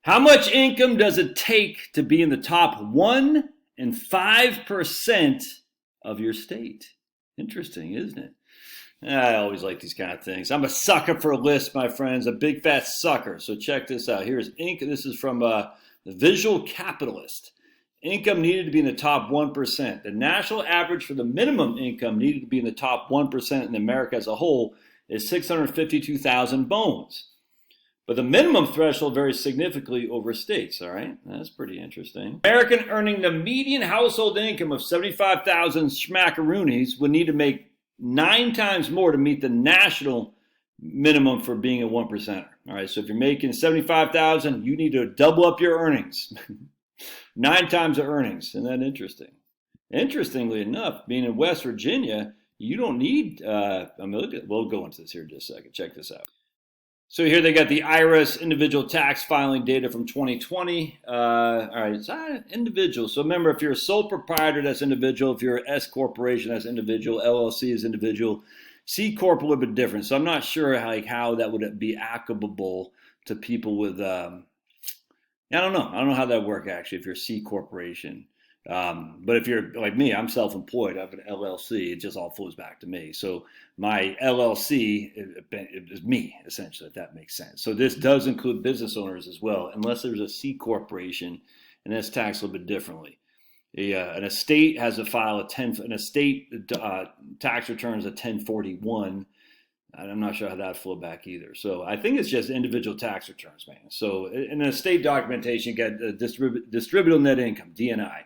How much income does it take to be in the top 1 and 5% of your state? Interesting, isn't it? I always like these kind of things. I'm a sucker for a list, my friends, a big fat sucker. So check this out. Here's income. This is from the Visual Capitalist. Income needed to be in the top 1%. The national average for the minimum income needed to be in the top 1% in America as a whole is 652,000 bones. But the minimum threshold varies significantly over states, all right? That's pretty interesting. American earning the median household income of 75,000 schmackaroonies would need to make 9 times more to meet the national minimum for being a 1%er. All right, so if you're making 75,000, you need to double up your earnings. 9 times the earnings. Isn't that interesting? Interestingly enough, being in West Virginia, you don't need, we'll go into this here in just a second. Check this out. So here they got the IRS individual tax filing data from 2020. All right, it's individual. So remember, if you're a sole proprietor, that's individual. If you're an S corporation, that's individual. LLC is individual. C corp a little bit different. So I'm not sure how that would be applicable to people with. I don't know. I don't know how that works actually. If you're a C corporation. But if you're like me, I'm self-employed. I have an LLC. It just all flows back to me. So my LLC is me, essentially, if that makes sense. So this does include business owners as well, unless there's a C corporation, and that's taxed a little bit differently. An estate has to file an estate tax returns a 1041. I'm not sure how that flow back either. So I think it's just individual tax returns, man. So in an estate documentation, you get distributable net income, DNI.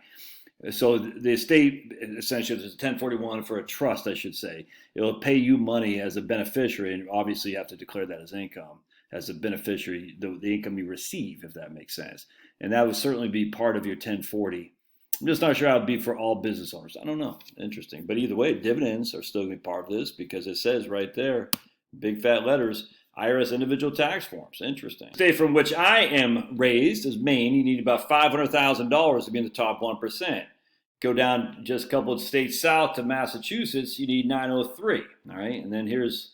So the estate essentially is a 1041 for a trust, I should say. It'll pay you money as a beneficiary, and obviously you have to declare that as income, as a beneficiary, the income you receive, if that makes sense. And that would certainly be part of your 1040. I'm just not sure how it'd be for all business owners. I don't know. Interesting. But either way, dividends are still going to be part of this because it says right there, big fat letters, IRS individual tax forms. Interesting. The state from which I am raised is Maine. You need about $500,000 to be in the top 1%. Go down just a couple of states south to Massachusetts, you need 903. All right. And then here's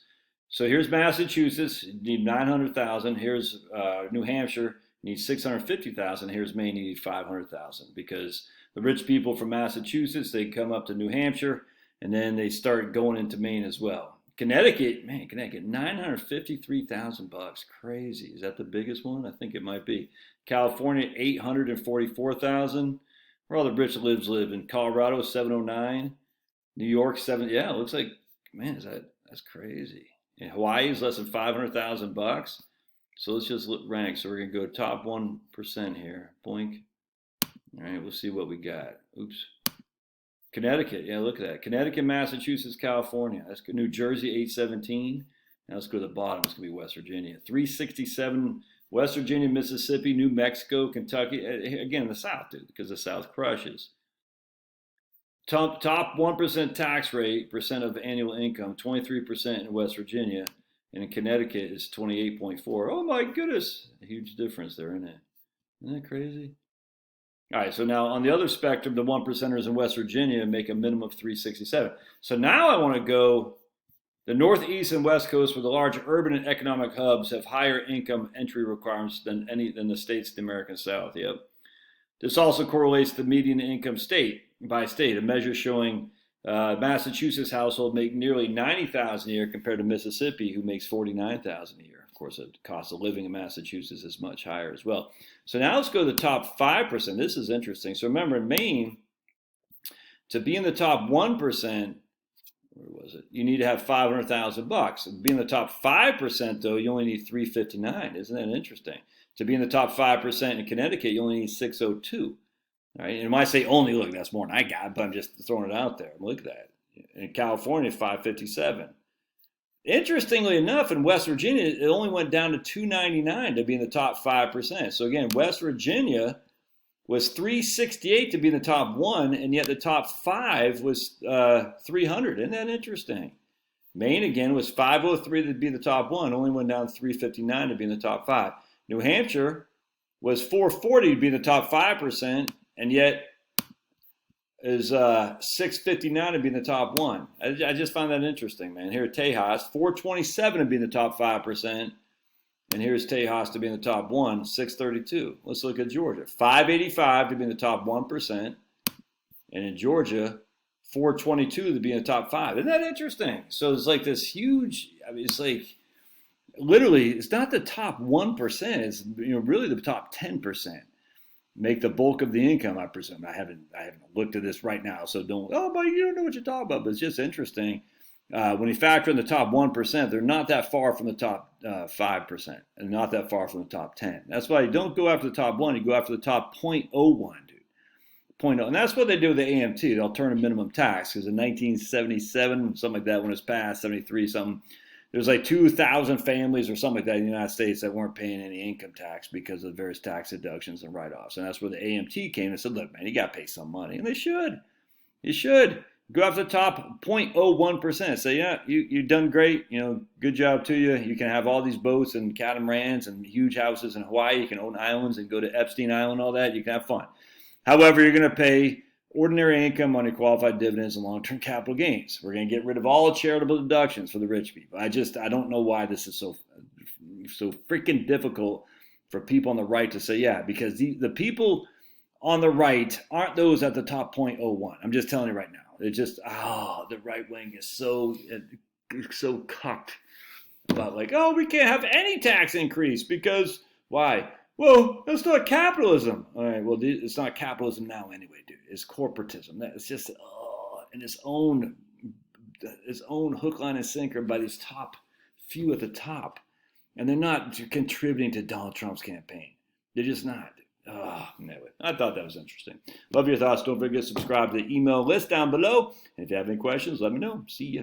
Massachusetts, you need 900,000. Here's New Hampshire, you need 650,000. Here's Maine, you need 500,000 because the rich people from Massachusetts, they come up to New Hampshire and then they start going into Maine as well. Connecticut, 953,000 bucks. Crazy. Is that the biggest one? I think it might be. California, 844,000. Where all the rich live in Colorado, 709. New York, 7. Yeah, it looks like, man, that's crazy. And Hawaii is less than 500,000 bucks. So let's just rank. So we're gonna go top 1% here. Boink. All right, we'll see what we got. Oops. Connecticut, yeah, look at that. Connecticut, Massachusetts, California. That's good. New Jersey, 817. Now let's go to the bottom. It's gonna be West Virginia. 367. West Virginia, Mississippi, New Mexico, Kentucky. Again, in the South, dude, because the South crushes. Top 1% tax rate, percent of annual income, 23% in West Virginia. And in Connecticut, it's 28.4. Oh my goodness. A huge difference there, isn't it? Isn't that crazy? All right, so now on the other spectrum, the 1%ers in West Virginia make a minimum of 367. So now I want to go the Northeast and West Coast, where the large urban and economic hubs have higher income entry requirements than the states of the American South. Yep. This also correlates to median income state by state, a measure showing Massachusetts household make nearly $90,000 a year compared to Mississippi, who makes $49,000 a year. Of course, the cost of living in Massachusetts is much higher as well. So now let's go to the top 5%. This is interesting. So remember, in Maine, to be in the top 1%, where was it? You need to have 500,000 bucks. To be in the top 5%, though, you only need 359. Isn't that interesting? To be in the top 5% in Connecticut, you only need 602. All right. And when I say only, look, that's more than I got, but I'm just throwing it out there. Look at that. In California, 557. Interestingly enough, in West Virginia, it only went down to 299 to be in the top 5%. So again, West Virginia was 368 to be in the top 1, and yet the top 5 was 300. Isn't that interesting? Maine, again, was 503 to be the top 1, only went down 359 to be in the top 5. New Hampshire was 440 to be in the top 5%, and yet is 659 to be in the top 1. I just find that interesting, man. Here at Tejas, 427 to be in the top 5%, And here's Tejas to be in the top 1, 632. Let's look at Georgia. 585 to be in the top 1%. And in Georgia, 422 to be in the top 5. Isn't that interesting? So it's like this huge, I mean, it's like literally, it's not the top 1%. It's really the top 10%. Make the bulk of the income, I presume. I haven't looked at this right now, so but you don't know what you're talking about. But it's just interesting. When you factor in the top 1%, they're not that far from the top 5%, and not that far from the top 10. That's why you don't go after the top 1, you go after the top 0.01, dude. 0.0. And that's what they do with the AMT, the alternative minimum tax, because in 1977, something like that, when it was passed, 73 something, there was like 2,000 families or something like that in the United States that weren't paying any income tax because of various tax deductions and write-offs. And that's where the AMT came and said, look, man, you got to pay some money. And they should. You should. Go after the top 0.01%. Say, yeah, you've done great. Good job to you. You can have all these boats and catamarans and huge houses in Hawaii. You can own islands and go to Epstein Island, all that. You can have fun. However, you're going to pay ordinary income on your qualified dividends and long-term capital gains. We're going to get rid of all charitable deductions for the rich people. I don't know why this is so freaking difficult for people on the right to say, yeah, because the people on the right aren't those at the top 0.01. I'm just telling you right now. It's just, the right wing is so cucked about like, we can't have any tax increase because why? Well, that's not capitalism. All right, well, it's not capitalism now anyway, dude. It's corporatism. It's just in its own hook, line, and sinker by these top few at the top. And they're not contributing to Donald Trump's campaign. They're just not. Anyway, I thought that was interesting. Love your thoughts. Don't forget to subscribe to the email list down below. And if you have any questions, let me know. See ya.